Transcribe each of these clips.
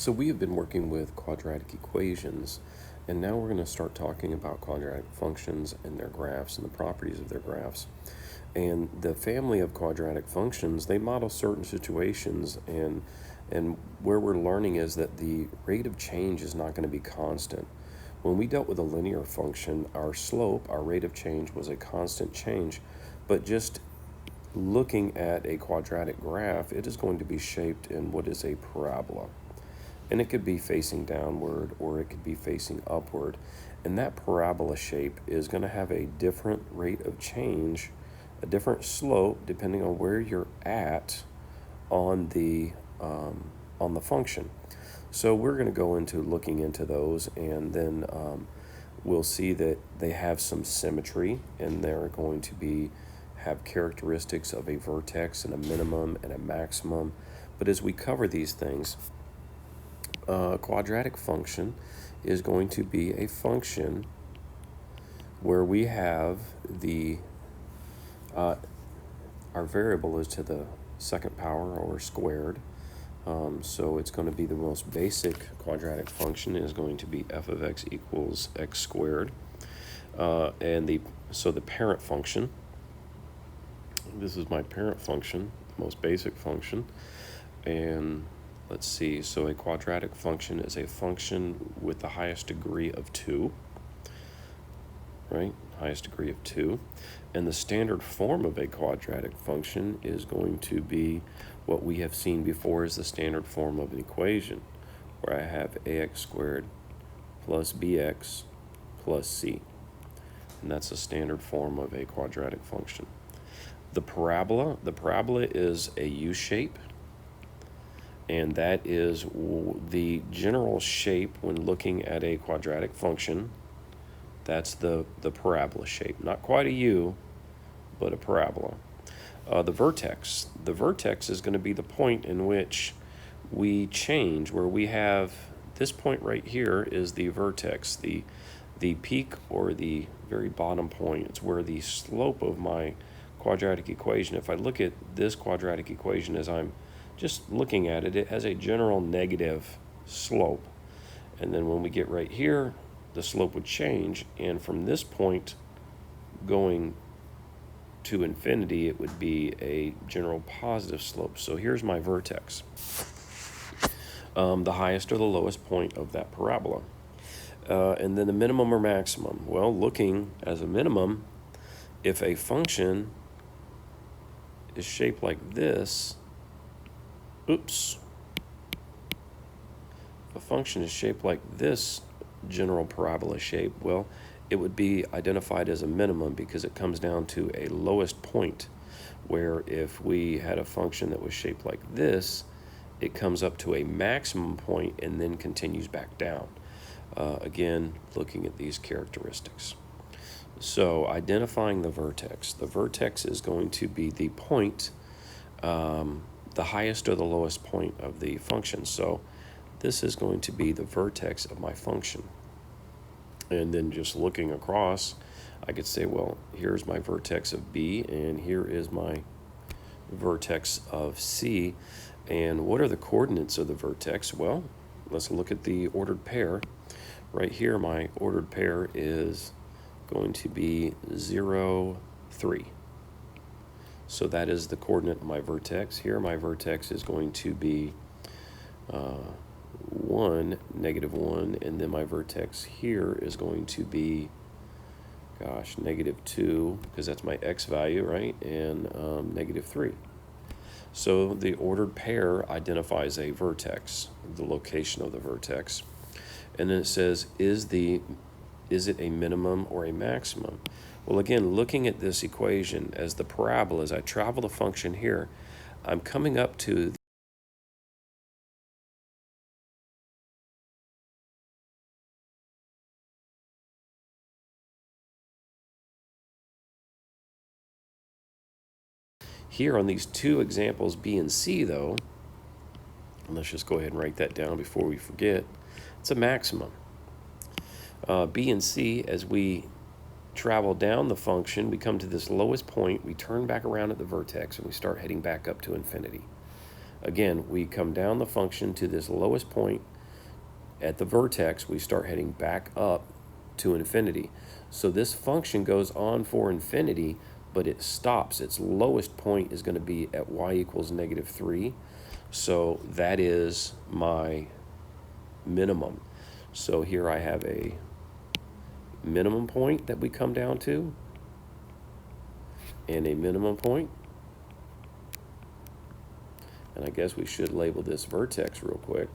So we have been working with quadratic equations, and now we're going to start talking about quadratic functions and their graphs and the properties of their graphs. And the family of quadratic functions, they model certain situations, and where we're learning is that the rate of change is not going to be constant. When we dealt with a linear function, our slope, our rate of change, was a constant change, but just looking at a quadratic graph, it is going to be shaped in what is a parabola. And it could be facing downward or it could be facing upward. And that parabola shape is going to have a different rate of change, a different slope, depending on where you're at on the function. So we're going to go into looking into those, and then we'll see that they have some symmetry, and they're going to have characteristics of a vertex and a minimum and a maximum. But as we cover these things, a quadratic function is going to be a function where we have our variable is to the second power or squared. So it's going to be the most basic quadratic function is going to be f of x equals x squared. So the parent function, this is my parent function, most basic function. And let's see, so a quadratic function is a function with the highest degree of 2, right? Highest degree of 2. And the standard form of a quadratic function is going to be what we have seen before as the standard form of an equation, where I have ax squared plus bx plus c. And that's the standard form of a quadratic function. The parabola is a U-shape. And that is the general shape when looking at a quadratic function. That's the parabola shape. Not quite a U, but a parabola. The vertex is going to be the point in which we change, where we have this point right here is the vertex, the peak or the very bottom point. It's where the slope of my quadratic equation, if I look at this quadratic equation as I'm just looking at it, it has a general negative slope. And then when we get right here, the slope would change. And from this point going to infinity, it would be a general positive slope. So here's my vertex, the highest or the lowest point of that parabola. And then the minimum or maximum. Well, looking as a minimum, if a function is shaped like this, if a function is shaped like this general parabola shape, well, it would be identified as a minimum because it comes down to a lowest point, where if we had a function that was shaped like this, it comes up to a maximum point and then continues back down. Again, looking at these characteristics. So identifying the vertex is going to be the point, the highest or the lowest point of the function. So this is going to be the vertex of my function. And then just looking across, I could say, well, here's my vertex of B, and here is my vertex of C. And what are the coordinates of the vertex? Well, let's look at the ordered pair. Right here, my ordered pair is going to be 0, 3. So that is the coordinate of my vertex. Here my vertex is going to be 1, negative 1, and then my vertex here is going to be, negative 2, because that's my x value, right? And negative 3. So the ordered pair identifies a vertex, the location of the vertex. And then it says, is it a minimum or a maximum? Well, again, looking at this equation as the parabola, as I travel the function here, I'm coming up to here on these two examples, B and C, though. Let's just go ahead and write that down before we forget. It's a maximum. B and C, as we travel down the function, we come to this lowest point, we turn back around at the vertex, and we start heading back up to infinity. Again, we come down the function to this lowest point, at the vertex, we start heading back up to infinity. So this function goes on for infinity, but it stops. Its lowest point is going to be at y equals -3. So that is my minimum. So here I have a minimum point that we come down to, and a minimum point. And I guess we should label this vertex real quick.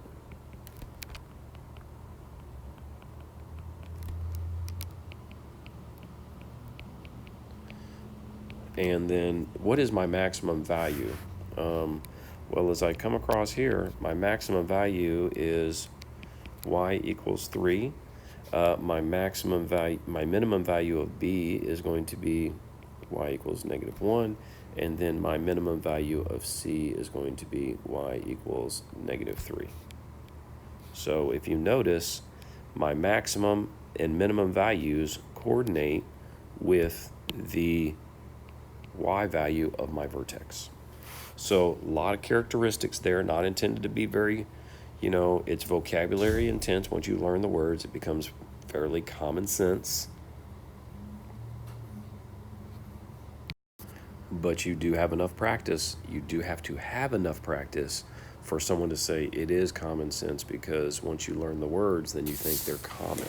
And then what is my maximum value? Well, as I come across here, my maximum value is y equals 3. My minimum value of b is going to be y equals -1, and then my minimum value of c is going to be y equals -3. So if you notice, my maximum and minimum values coordinate with the y value of my vertex. So a lot of characteristics there, not intended to be very, it's vocabulary intense. Once you learn the words, it becomes fairly common sense. But you do have enough practice. You do have to have enough practice for someone to say it is common sense, because once you learn the words, then you think they're common.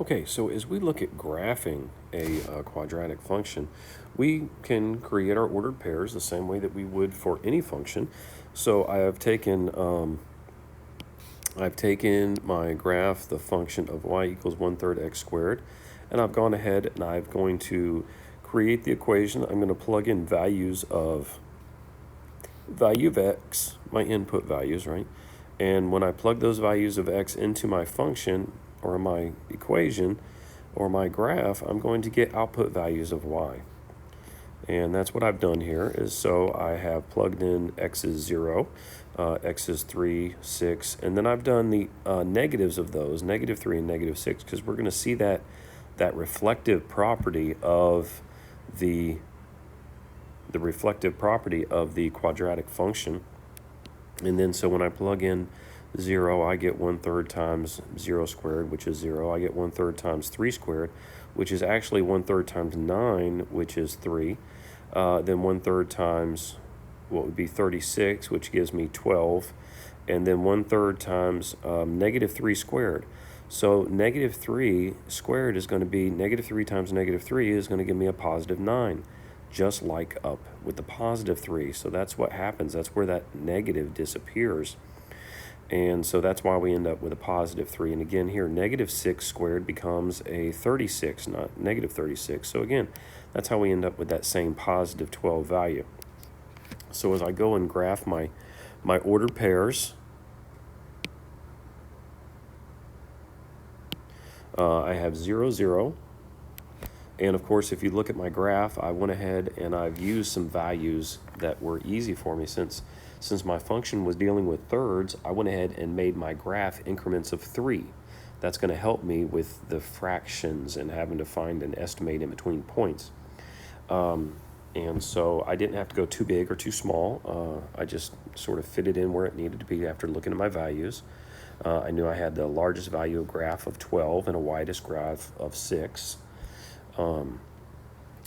Okay, so as we look at graphing a quadratic function, we can create our ordered pairs the same way that we would for any function. So I've taken my graph, the function of y equals 1/3 x squared, and I've gone ahead and I'm going to create the equation. I'm going to plug in value of x, my input values, right? And when I plug those values of x into my function or my equation or my graph, I'm going to get output values of y. And that's what I've done here. Is so I have plugged in x is 0, x is 3, 6, and then I've done the negatives of those, -3 and -6, because we're going to see that reflective property of the reflective property of the quadratic function. And then so when I plug in 0, I get 1/3 times 0 squared, which is 0. I get 1/3 times 3 squared, which is actually 1/3 times 9, which is 3. Then 1/3 times what would be 36, which gives me 12. And then 1/3 times -3 squared. So -3 squared is going to be -3 times -3 is going to give me a +9, just like up with the +3. So that's what happens. That's where that negative disappears. And so that's why we end up with a +3. And again here, -6 squared becomes a 36, not -36. So again, that's how we end up with that same +12 value. So as I go and graph my ordered pairs, I have 0, 0. And of course, if you look at my graph, I went ahead and I've used some values that were easy for me. Since my function was dealing with thirds, I went ahead and made my graph increments of 3. That's going to help me with the fractions and having to find and estimate in between points. And so I didn't have to go too big or too small. I just sort of fit it in where it needed to be after looking at my values. I knew I had the largest value of graph of 12 and a widest graph of 6.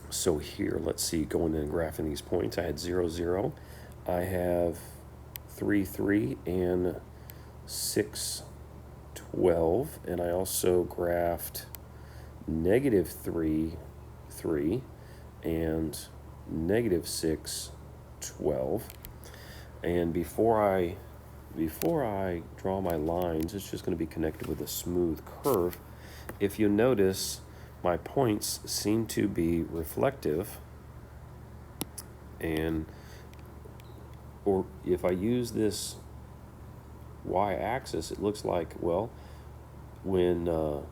So here, let's see, going in and graphing these points, I had 0, 0. I have 3, 3, and 6, 12. And I also graphed -3, 3, and -6, 12. And before I draw my lines, it's just going to be connected with a smooth curve. If you notice, my points seem to be reflective, or if I use this y-axis, it looks like, well, when the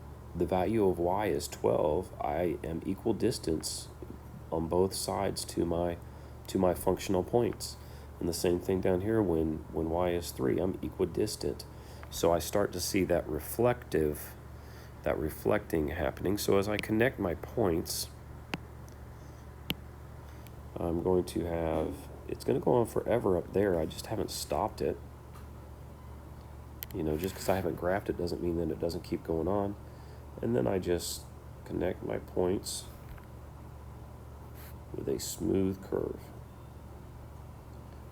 value of y is 12, I am equal distance on both sides to my functional points. And the same thing down here, when y is 3, I'm equidistant. So I start to see that reflecting happening. So as I connect my points, I'm going to have, it's going to go on forever up there. I just haven't stopped it. You know, just because I haven't graphed it doesn't mean that it doesn't keep going on. And then I just connect my points with a smooth curve.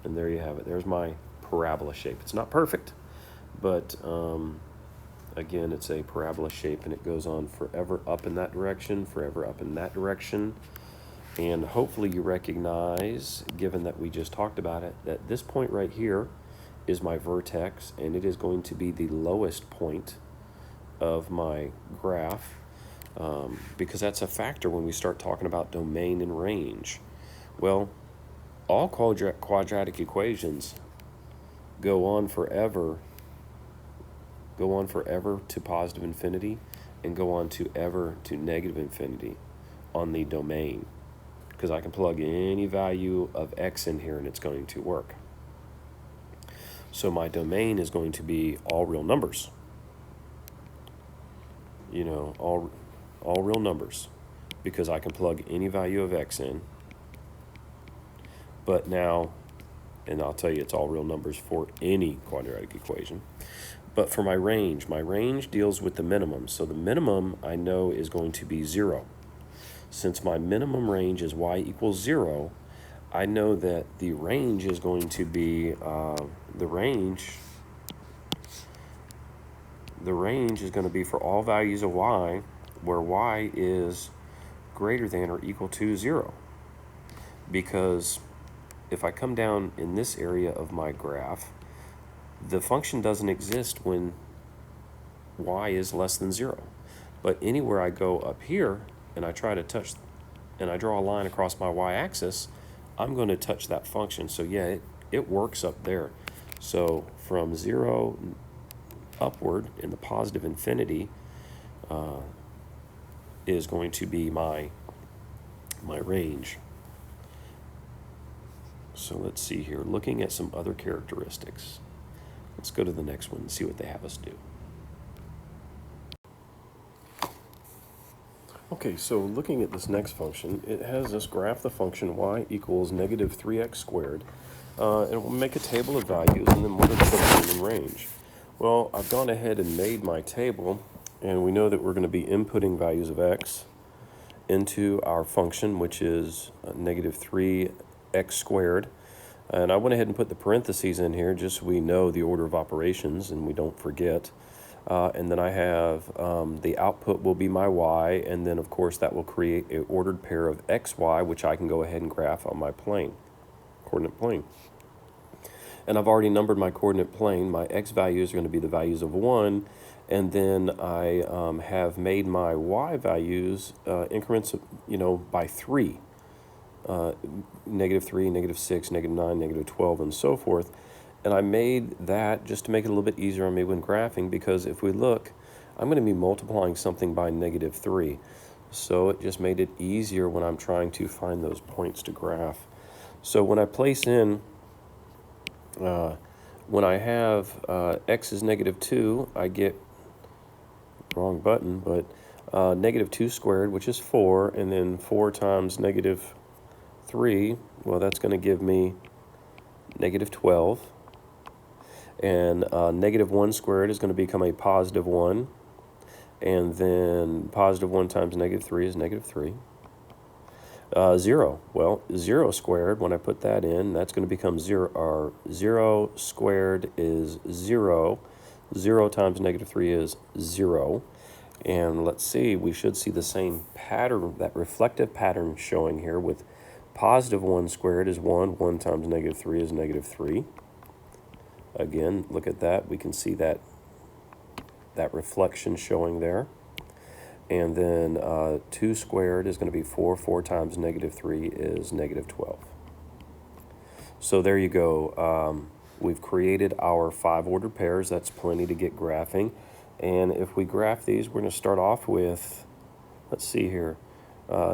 And there you have it. There's my parabola shape. It's not perfect, but again, it's a parabola shape, and it goes on forever up in that direction, forever up in that direction. And hopefully you recognize, given that we just talked about it, that this point right here is my vertex, and it is going to be the lowest point of my graph, because that's a factor when we start talking about domain and range. Well, all quadratic equations go on forever to positive infinity and go on to ever to negative infinity on the domain, because I can plug any value of x in here and it's going to work. So my domain is going to be all real numbers. You know, all real numbers, because I can plug any value of x in. But now, and I'll tell you it's all real numbers for any quadratic equation. But for my range deals with the minimum. So the minimum I know is going to be 0. Since my minimum range is y equals 0, I know that the range is going to be, the range is going to be for all values of y, where y is greater than or equal to 0. Because if I come down in this area of my graph, the function doesn't exist when y is less than 0. But anywhere I go up here and I try to touch, and I draw a line across my y-axis, I'm going to touch that function. So yeah, it works up there. So from 0 upward in the positive infinity is going to be my range. So let's see here, looking at some other characteristics. Let's go to the next one and see what they have us do. Okay, so looking at this next function, it has us graph the function y equals negative 3x squared, and we'll make a table of values, and then we're going to put them in range. Well, I've gone ahead and made my table, and we know that we're going to be inputting values of x into our function, which is negative 3x squared. And I went ahead and put the parentheses in here just so we know the order of operations and we don't forget. And then I have the output will be my y, and then of course that will create an ordered pair of xy, which I can go ahead and graph on my coordinate plane. And I've already numbered my coordinate plane. My x values are going to be the values of 1, and then I have made my y values increments of, by 3. Negative 3, negative 6, negative 9, negative 12, and so forth. And I made that just to make it a little bit easier on me when graphing, because if we look, I'm going to be multiplying something by negative 3. So it just made it easier when I'm trying to find those points to graph. So when I place in, when I have x is negative 2, I get, wrong button, but negative 2 squared, which is 4, and then 4 times negative 3, well, that's going to give me negative 12. And negative 1 squared is going to become a positive 1. And then positive 1 times negative 3 is negative 3. 0. Well, 0 squared, when I put that in, that's going to become 0. Or 0 squared is 0. 0 times negative 3 is 0. And let's see, we should see the same pattern, that reflective pattern showing here with positive 1 squared is 1. 1 times negative 3 is negative 3. Again, look at that. We can see that reflection showing there. And then 2 squared is going to be 4. 4 times negative 3 is negative 12. So there you go. We've created our 5 ordered pairs. That's plenty to get graphing. And if we graph these, we're going to start off with, let's see here,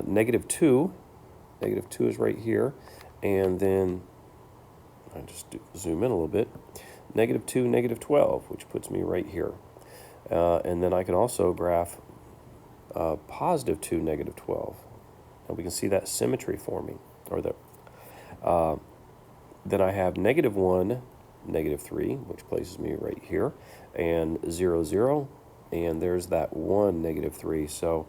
negative 2. Negative 2 is right here. And then, I just zoom in a little bit, negative 2, negative 12, which puts me right here. And then I can also graph positive 2, negative 12. And we can see that symmetry forming. Or then I have negative 1, -3, which places me right here, and 0, 0, and there's that 1, -3. So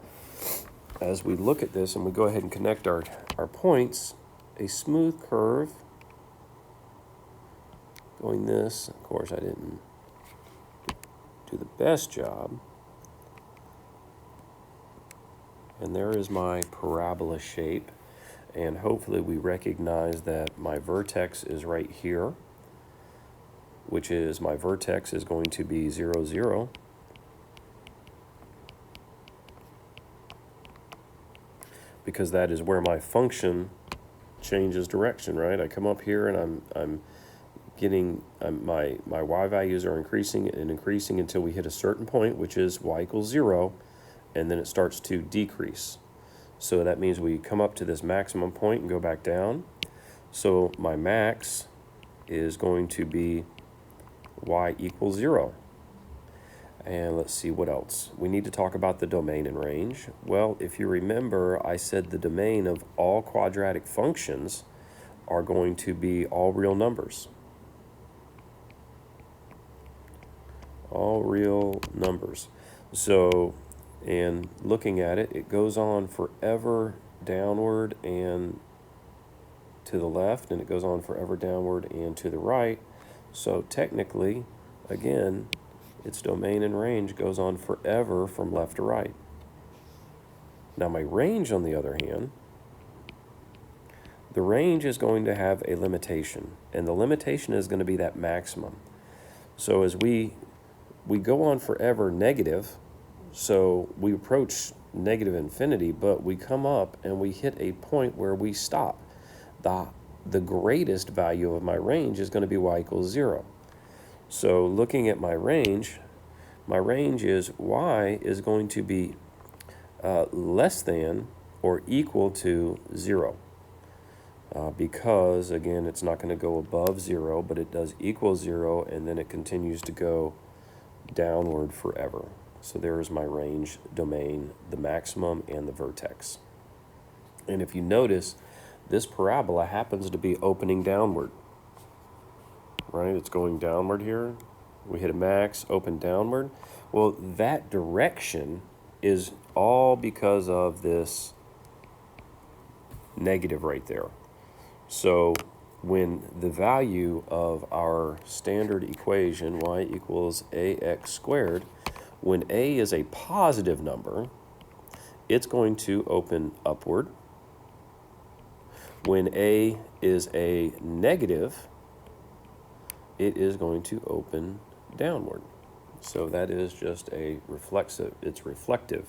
as we look at this and we go ahead and connect our points, a smooth curve going this, of course I didn't do the best job, and there is my parabola shape, and hopefully we recognize that my vertex is right here, which is my vertex is going to be 0, 0. Because that is where my function changes direction, right? I come up here and I'm getting my y values are increasing and increasing until we hit a certain point, which is y equals 0, and then it starts to decrease. So that means we come up to this maximum point and go back down. So my max is going to be y equals 0. And let's see what else. We need to talk about the domain and range. Well, if you remember, I said the domain of all quadratic functions are going to be all real numbers. All real numbers. So, and looking at it, it goes on forever downward and to the left, and it goes on forever downward and to the right. So technically, again, its domain and range goes on forever from left to right. Now my range, on the other hand, the range is going to have a limitation, and the limitation is going to be that maximum. So as we go on forever negative, so we approach negative infinity, but we come up and we hit a point where we stop. The greatest value of my range is going to be y equals 0. So looking at my range is y is going to be less than or equal to 0. Because, again, it's not going to go above 0, but it does equal 0, and then it continues to go downward forever. So there's my range domain, the maximum, and the vertex. And if you notice, this parabola happens to be opening downward. Right, it's going downward here. We hit a max, open downward. Well, that direction is all because of this negative right there. So when the value of our standard equation, y equals ax squared, when a is a positive number, it's going to open upward. When a is a negative, it is going to open downward. So that is just a reflexive, it's reflective.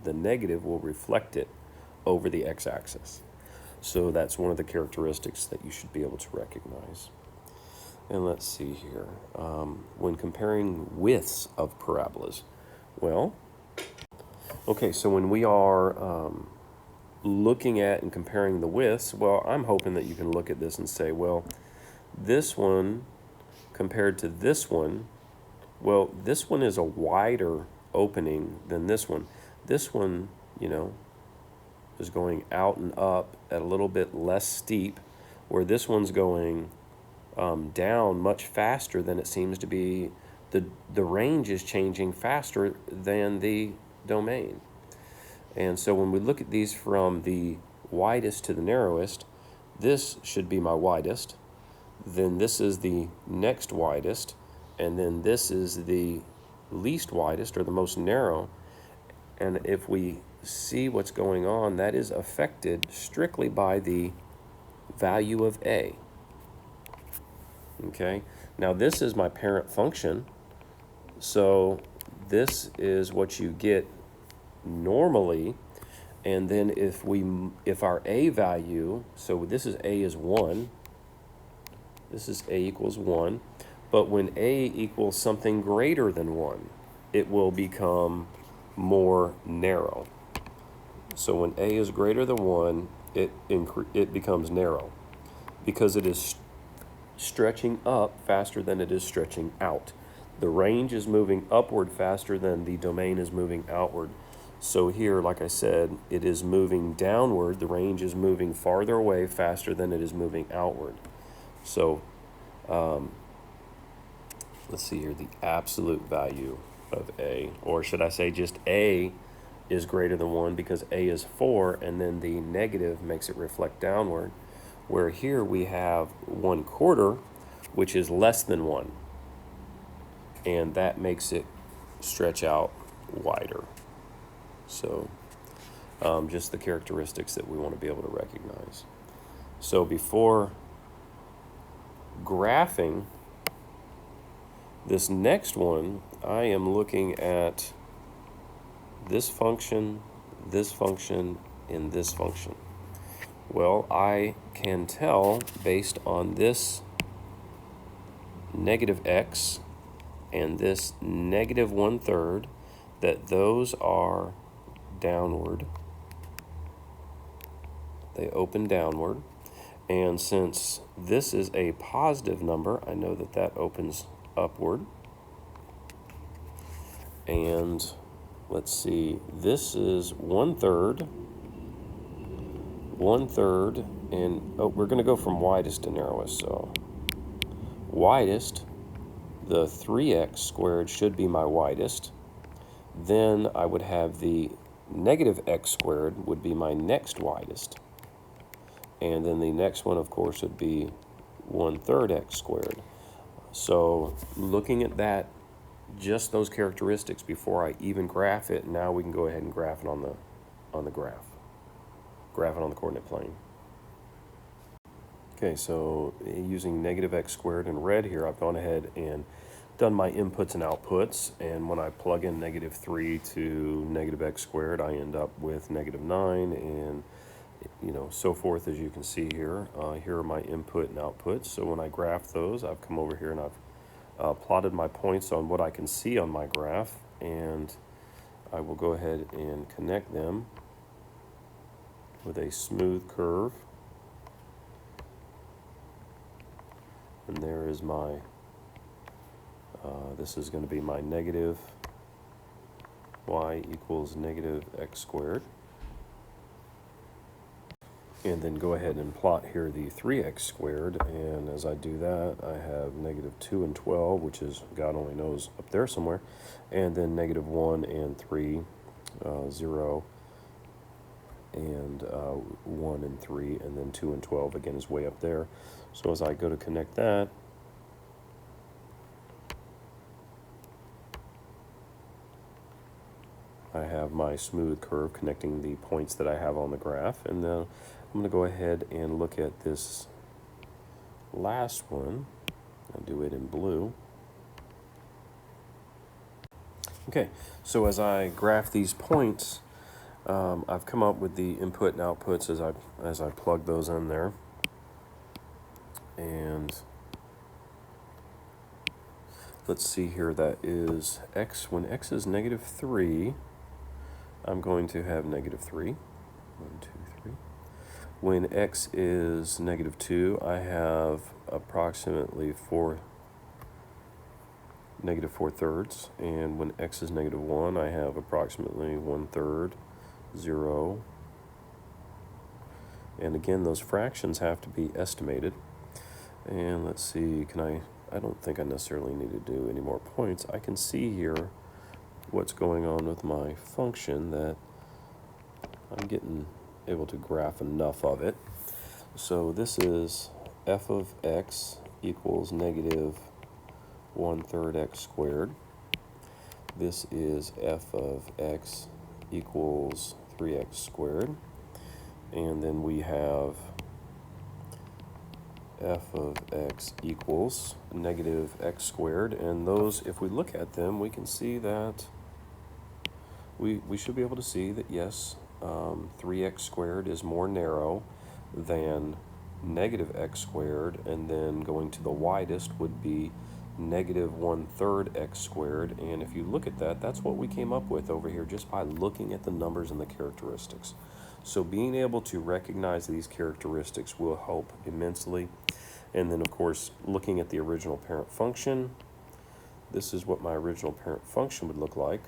The negative will reflect it over the x-axis. So that's one of the characteristics that you should be able to recognize. And let's see here. When comparing widths of parabolas, well, okay, so when we are looking at and comparing the widths, well, I'm hoping that you can look at this and say, well, this one compared to this one, well, this one is a wider opening than this one. This one, you know, is going out and up at a little bit less steep, where this one's going down much faster than it seems to be. The range is changing faster than the domain. And so when we look at these from the widest to the narrowest, this should be my widest. Then this is the next widest, and then this is the least widest, or the most narrow. And if we see what's going on, that is affected strictly by the value of a. Okay, now this is my parent function, so this is what you get normally. And then if our a value, so this is a is 1, this is a equals 1, but when a equals something greater than 1, it will become more narrow. So when a is greater than 1, it becomes narrow, because it is stretching up faster than it is stretching out. The range is moving upward faster than the domain is moving outward. So here, like I said, it is moving downward. The range is moving farther away faster than it is moving outward. So let's see here, the absolute value of a, or should I say just a is greater than 1 because a is 4, and then the negative makes it reflect downward, where here we have 1/4, which is less than 1, and that makes it stretch out wider. So just the characteristics that we want to be able to recognize. So before graphing this next one, I am looking at this function, and this function. Well, I can tell based on this negative x and this negative 1/3 that those are downward. They open downward. And since this is a positive number, I know that that opens upward. And let's see, this is 1/3, and we're going to go from widest to narrowest. So widest, the 3x squared should be my widest. Then I would have the negative x squared would be my next widest. And then the next one, of course, would be 1/3 x squared. So looking at that, just those characteristics before I even graph it, now we can go ahead and graph it on the graph. Graph it on the coordinate plane. Okay, so using negative x squared in red here, I've gone ahead and done my inputs and outputs, and when I plug in -3 to negative x squared, I end up with -9, and so forth, as you can see here. Here are my input and outputs. So when I graph those, I've come over here and I've plotted my points on what I can see on my graph, and I will go ahead and connect them with a smooth curve. And there is my, this is going to be my negative y equals negative x squared. And then go ahead and plot here the 3x squared, and as I do that, I have -2 and 12, which is, God only knows, up there somewhere, and then -1 and 3, 0, and 1 and 3, and then 2 and 12, again, is way up there. So as I go to connect that, I have my smooth curve connecting the points that I have on the graph, and then I'm going to go ahead and look at this last one. I'll do it in blue. Okay, so as I graph these points, I've come up with the input and outputs as I plug those in there. And let's see here, that is x. When x is -3, I'm going to have -3. 1, 2, 3. When x is -2, I have approximately -4/3, and when x is -1, I have approximately 1/3, 0. And again, those fractions have to be estimated. And let's see, I don't think I necessarily need to do any more points. I can see here what's going on with my function, that I'm getting able to graph enough of it. So this is f of x equals -1/3 x squared. This is f of x equals 3x squared. And then we have f of x equals -x squared. And those, if we look at them, we can see that we should be able to see that, yes, 3x squared is more narrow than -x squared, and then going to the widest would be -1/3 x squared. And if you look at that, that's what we came up with over here just by looking at the numbers and the characteristics. So being able to recognize these characteristics will help immensely. And then, of course, looking at the original parent function, this is what my original parent function would look like.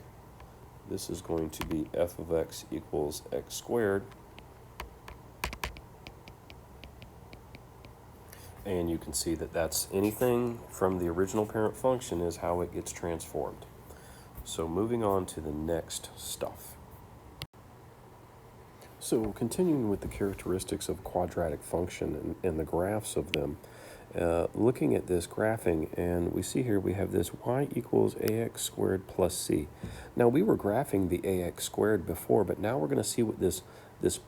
This is going to be f of x equals x squared. And you can see that that's anything from the original parent function is how it gets transformed. So moving on to the next stuff. So continuing with the characteristics of quadratic function and the graphs of them, looking at this graphing, and we see here we have this y equals ax squared plus c. Now we were graphing the ax squared before, but now we're going to see what this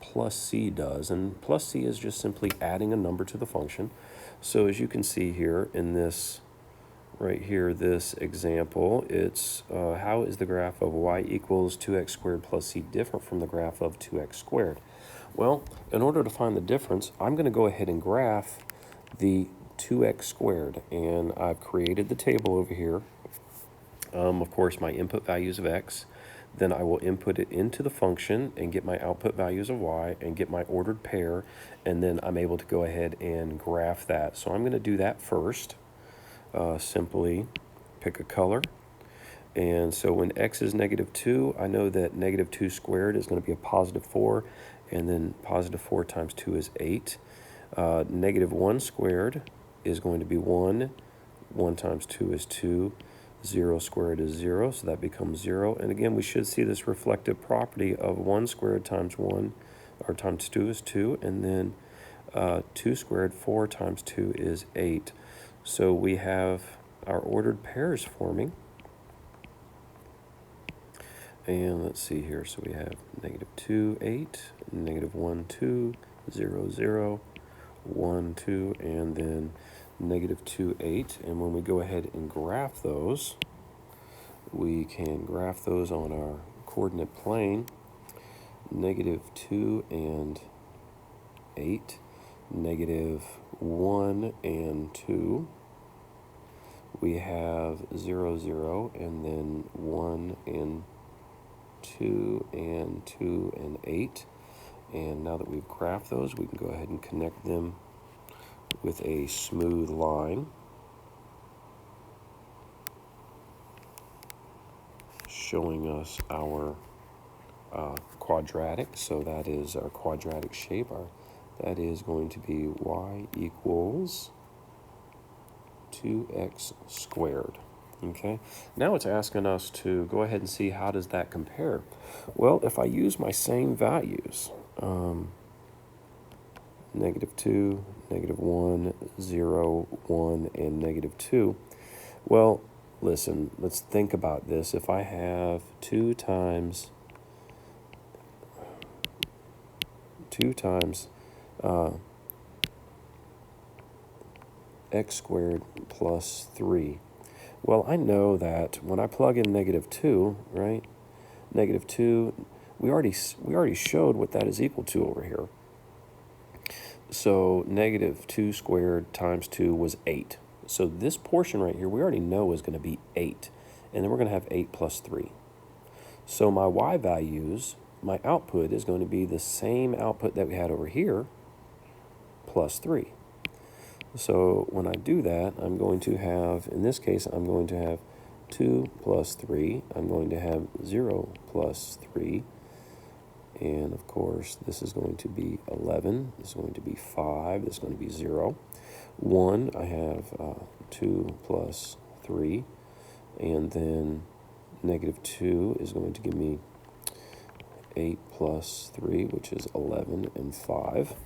plus c does, and plus c is just simply adding a number to the function. So as you can see here in this right here, this example, it's how is the graph of y equals 2x squared plus c different from the graph of 2x squared? Well, in order to find the difference, I'm going to go ahead and graph the 2x squared, and I've created the table over here. Of course, my input values of x, then I will input it into the function and get my output values of y and get my ordered pair, and then I'm able to go ahead and graph that. So I'm going to do that first. Simply pick a color. And so when x is -2, I know that -2 squared is going to be a +4, and then +4 times 2 is 8. -1 squared is going to be 1. 1 times 2 is 2. 0 squared is 0, so that becomes 0. And again, we should see this reflective property of 1 squared times 1, or times 2 is 2, and then 2 squared, 4 times 2 is 8. So we have our ordered pairs forming. And let's see here. So we have -2, 8, -1, 2, 0, 0, 1, 2, and then -2, 8. And when we go ahead and graph those, we can graph those on our coordinate plane. -2 and 8, -1 and 2. We have 0, 0, and then 1 and 2 and 2 and 8. And now that we've graphed those, we can go ahead and connect them with a smooth line, showing us our quadratic. So that is our quadratic shape. That is going to be y equals 2x squared. Okay, now it's asking us to go ahead and see how does that compare. Well, if I use my same values, -2, -1, 0, 1, and -2, well, listen, let's think about this. If I have 2 times x squared plus 3. Well, I know that when I plug in -2, right? -2, we already showed what that is equal to over here. So -2 squared times 2 was 8. So this portion right here, we already know is going to be 8. And then we're going to have 8 plus 3. So my y values, my output is going to be the same output that we had over here, plus 3. So when I do that, I'm going to have, in this case, I'm going to have 2 plus 3. I'm going to have 0 plus 3. And of course, this is going to be 11. This is going to be 5. This is going to be 0. 1, I have 2 plus 3. And then -2 is going to give me 8 plus 3, which is 11, and 5.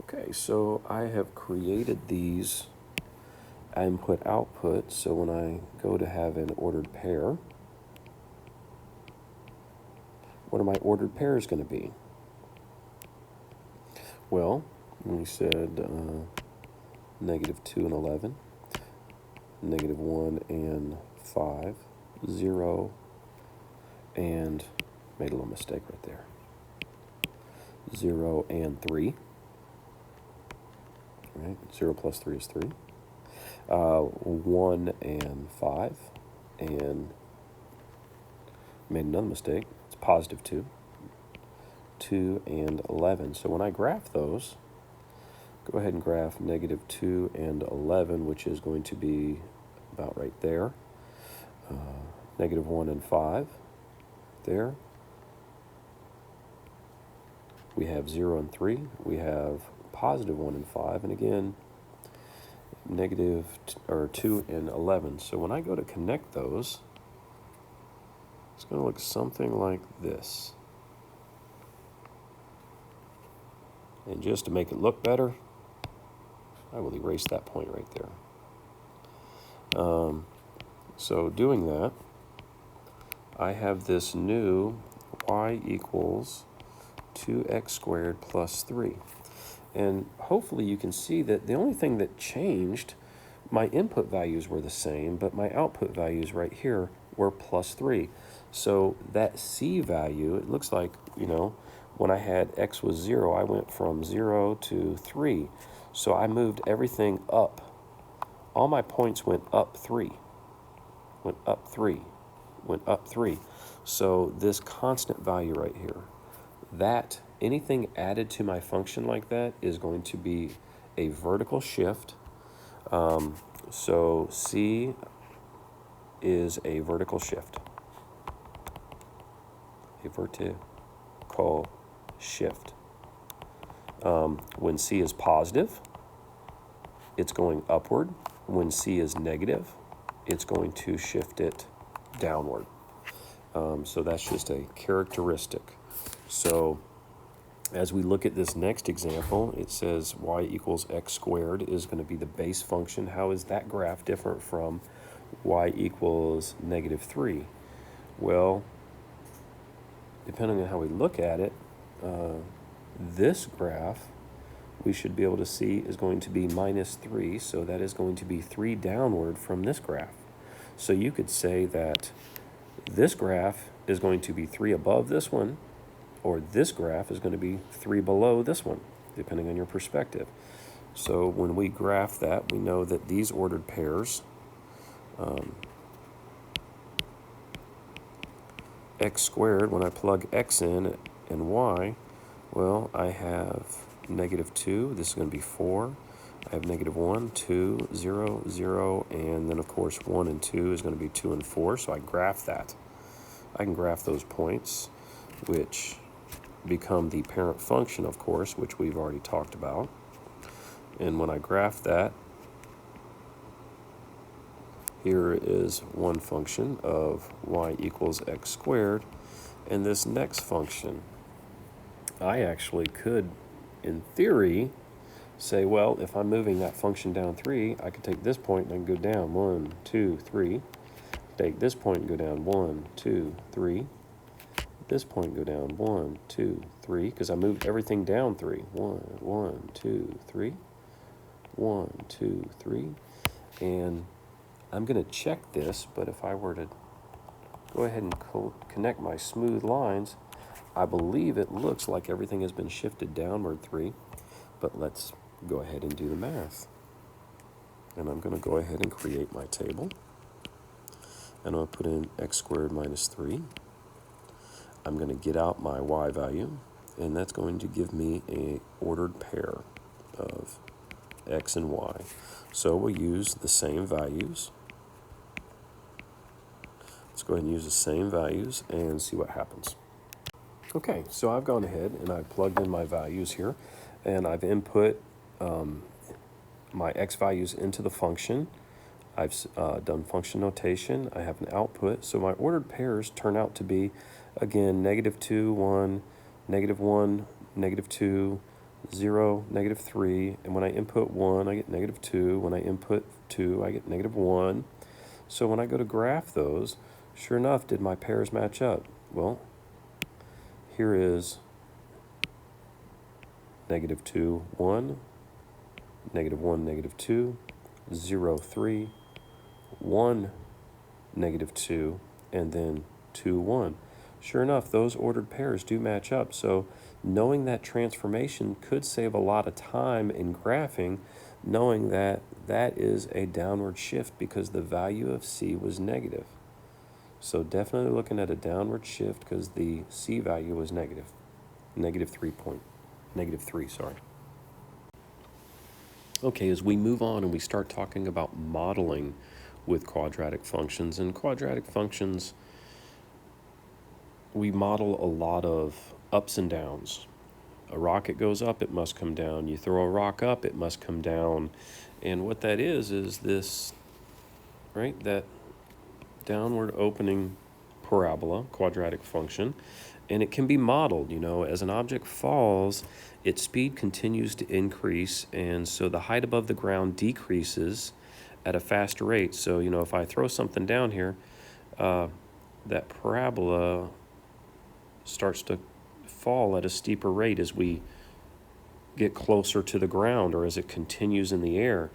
Okay, so I have created these input-output, so when I go to have an ordered pair, what are my ordered pairs going to be? Well, we said -2 and 11, -1 and 5, 0, and made a little mistake right there, 0 and 3. Right, 0 plus 3 is 3. 1 and 5, and made another mistake. It's +2. 2 and 11. So when I graph those, go ahead and graph -2 and 11, which is going to be about right there. -1 and 5, there. We have 0 and 3. We have +1 and 5, and again, 2 and 11. So when I go to connect those, it's going to look something like this. And just to make it look better, I will erase that point right there. So doing that, I have this new y equals 2x squared plus 3. And hopefully you can see that the only thing that changed, my input values were the same, but my output values right here were plus 3. So that c value, it looks like, when I had x was 0, I went from 0 to 3. So I moved everything up. All my points went up 3, went up 3, went up 3. So this constant value right here, that anything added to my function like that is going to be a vertical shift. So C is a vertical shift, a vertical shift. When C is positive, it's going upward. When C is negative, it's going to shift it downward. So that's just a characteristic. So as we look at this next example, it says y equals x squared is going to be the base function. How is that graph different from y equals negative 3? Well, depending on how we look at it, this graph we should be able to see is going to be minus 3, so that is going to be 3 downward from this graph. So you could say that this graph is going to be 3 above this one, or this graph is going to be 3 below this one, depending on your perspective. So when we graph that, we know that these ordered pairs, x squared, when I plug x in and y, well, I have negative 2, this is going to be 4. I have negative 1, 2, 0, 0, and then of course 1 and 2 is going to be 2 and 4, so I graph that. I can graph those points, which become the parent function, of course, which we've already talked about. And when I graph that, here is one function of y equals x squared. And this next function, I actually could, in theory, say, well, if I'm moving that function down 3, I could take this point and I can go down 1, 2, 3. Take this point and go down 1, 2, 3. This point go down 1, 2, 3, because I moved everything down 3. 1, 1, 2, 3. 1, 2, 3. And I'm going to check this, but if I were to go ahead and connect my smooth lines, I believe it looks like everything has been shifted downward 3. But let's go ahead and do the math. And I'm going to go ahead and create my table. And I'll put in x squared minus 3. I'm going to get out my y value, and that's going to give me a ordered pair of x and y. So we'll use the same values. Let's go ahead and use the same values and see what happens. Okay, so I've gone ahead and I've plugged in my values here, and I've input my x values into the function. I've done function notation. I have an output. So my ordered pairs turn out to be, again, negative 2, 1, negative 1, negative 2, 0, negative 3. And when I input 1, I get negative 2. When I input 2, I get negative 1. So when I go to graph those, sure enough, did my pairs match up? Well, here is negative 2, 1, negative 1, negative 2, 0, 3, 1, negative 2, and then 2, 1. Sure enough, those ordered pairs do match up. So knowing that transformation could save a lot of time in graphing, knowing that that is a downward shift because the value of C was negative. So definitely looking at a downward shift because the C value was negative. Negative 3, sorry. Okay, as we move on and we start talking about modeling with quadratic functions, and quadratic functions, we model a lot of ups and downs. A rocket goes up, it must come down. You throw a rock up, it must come down. And what that is this, right, that downward opening parabola, quadratic function, and it can be modeled. As an object falls, its speed continues to increase, and so the height above the ground decreases at a faster rate. So, if I throw something down here, that parabola starts to fall at a steeper rate as we get closer to the ground or as it continues in the air.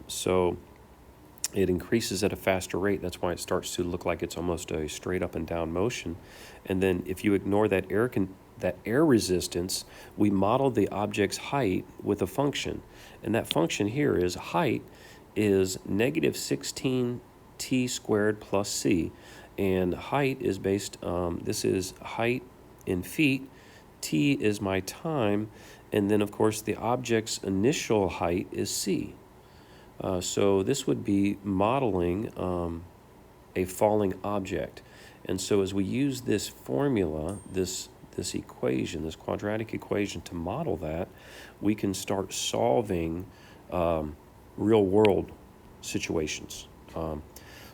So it increases at a faster rate. That's why it starts to look like it's almost a straight up and down motion. And then if you ignore that air resistance, we model the object's height with a function. And that function here is height is negative 16t squared plus c. And height is based, this is height in feet, t is my time, and then of course the object's initial height is c. So this would be modeling a falling object. And so as we use this formula, this equation, this quadratic equation to model that, we can start solving real world situations.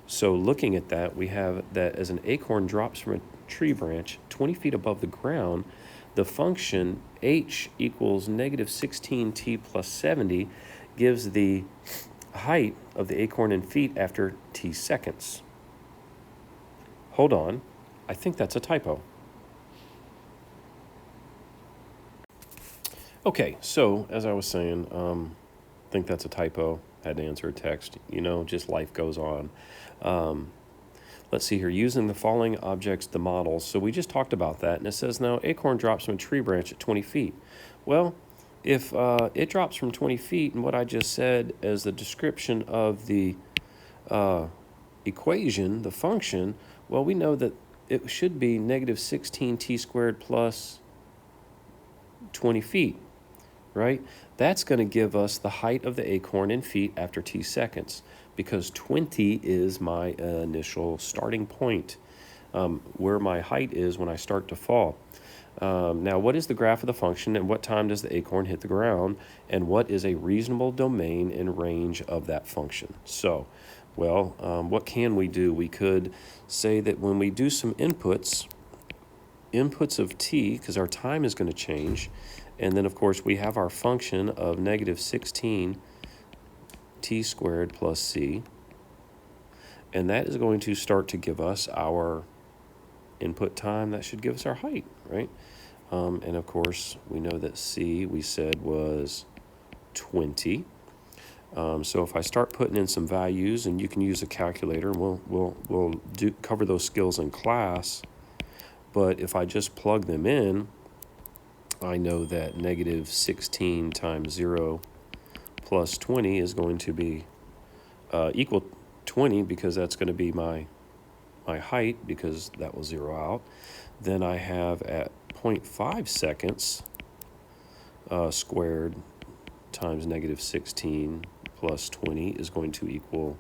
So looking at that, we have that as an acorn drops from a tree branch 20 feet above the ground, the function h equals negative 16t plus 70 gives the height of the acorn in feet after t seconds. Hold on, I think that's a typo. Okay, so as I was saying, I think that's a typo. Had to answer a text. Just life goes on. Let's see here. Using the following objects, the models. So we just talked about that, and it says now acorn drops from a tree branch at 20 feet. Well, if it drops from 20 feet, and what I just said as the description of the equation, the function, well, we know that it should be negative 16t squared plus 20 feet, right? That's going to give us the height of the acorn in feet after t seconds, because 20 is my initial starting point, where my height is when I start to fall. Now, what is the graph of the function, and what time does the acorn hit the ground, and what is a reasonable domain and range of that function? So, well, what can we do? We could say that when we do some inputs of t, because our time is going to change, and then, of course, we have our function of negative 16 t squared plus c, and that is going to start to give us our input time. That should give us our height, right? And of course, we know that c, we said, was 20. So if I start putting in some values, and you can use a calculator, and we'll cover those skills in class, but if I just plug them in, I know that negative 16 times 0 plus 20 is going to be equal 20, because that's going to be my height, because that will zero out. Then I have at 0.5 seconds squared times negative 16 plus 20 is going to equal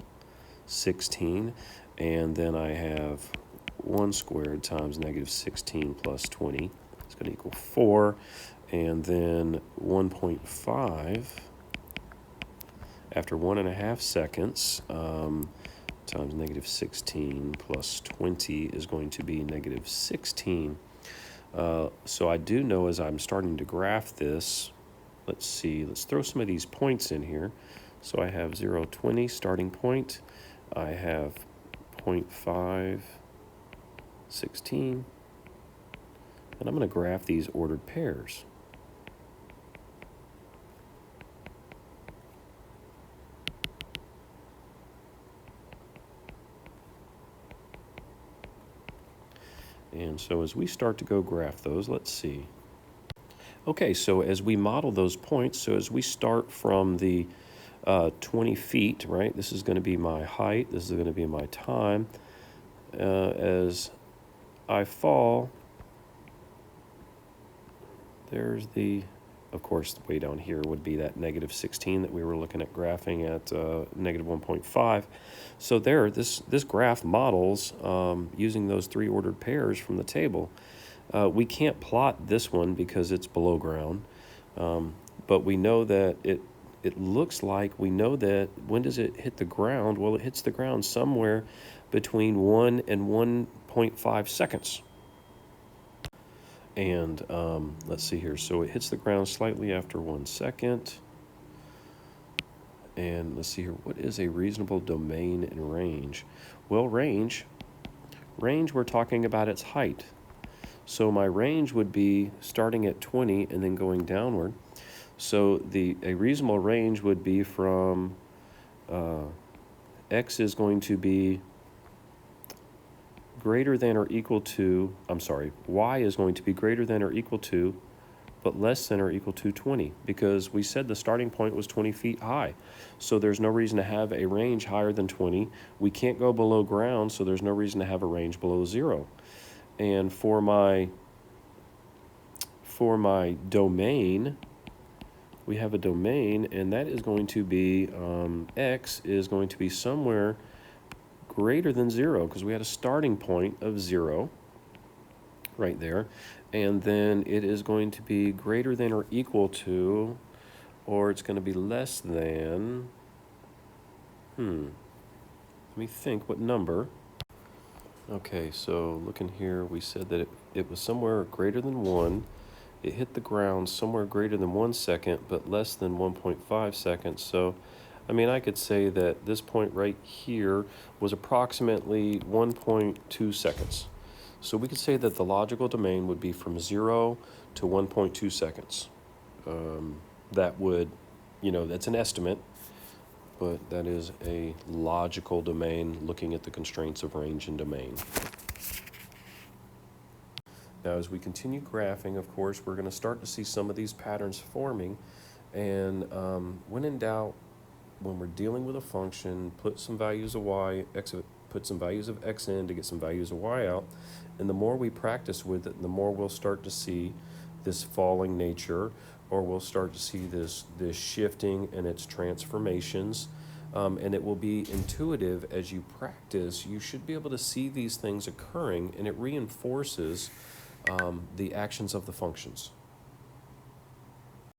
16. And then I have 1 squared times negative 16 plus 20 is going to equal 4. And then 1.5 after 1.5 seconds times negative 16 plus 20 is going to be negative 16. So I do know as I'm starting to graph this, let's throw some of these points in here. So I have 0, 20 starting point. I have 0.5, 16. And I'm going to graph these ordered pairs. And so as we start to go graph those, let's see. Okay, so as we model those points, so as we start from the 20 feet, right, this is going to be my height, this is going to be my time. As I fall, there's of course, way down here would be that negative 16 that we were looking at graphing at negative 1.5. So this graph models using those 3 ordered pairs from the table. We can't plot this one because it's below ground, but we know that it looks like we know that when does it hit the ground? Well, it hits the ground somewhere between 1 and 1.5 seconds. And let's see here. So it hits the ground slightly after 1 second. And let's see here. What is a reasonable domain and range? Well, range, we're talking about its height. So my range would be starting at 20 and then going downward. So a reasonable range would be from x is going to be greater than or equal to, y is going to be greater than or equal to, but less than or equal to 20, because we said the starting point was 20 feet high. So there's no reason to have a range higher than 20. We can't go below ground, so there's no reason to have a range below 0. And for my domain, we have a domain, and that is going to be, x is going to be somewhere greater than 0, because we had a starting point of 0 right there. And then it is going to be greater than or equal to, or it's going to be less than, let me think, what number? Okay, so looking here, we said that it was somewhere greater than 1. It hit the ground somewhere greater than 1 second, but less than 1.5 seconds. So, I mean, I could say that this point right here was approximately 1.2 seconds. So we could say that the logical domain would be from 0 to 1.2 seconds. That would, that's an estimate, but that is a logical domain looking at the constraints of range and domain. Now, as we continue graphing, of course, we're going to start to see some of these patterns forming. And when in doubt, when we're dealing with a function, put some values of put some values of x in to get some values of y out. And the more we practice with it, the more we'll start to see this falling nature, or we'll start to see this shifting and its transformations. And it will be intuitive as you practice. You should be able to see these things occurring, and it reinforces the actions of the functions.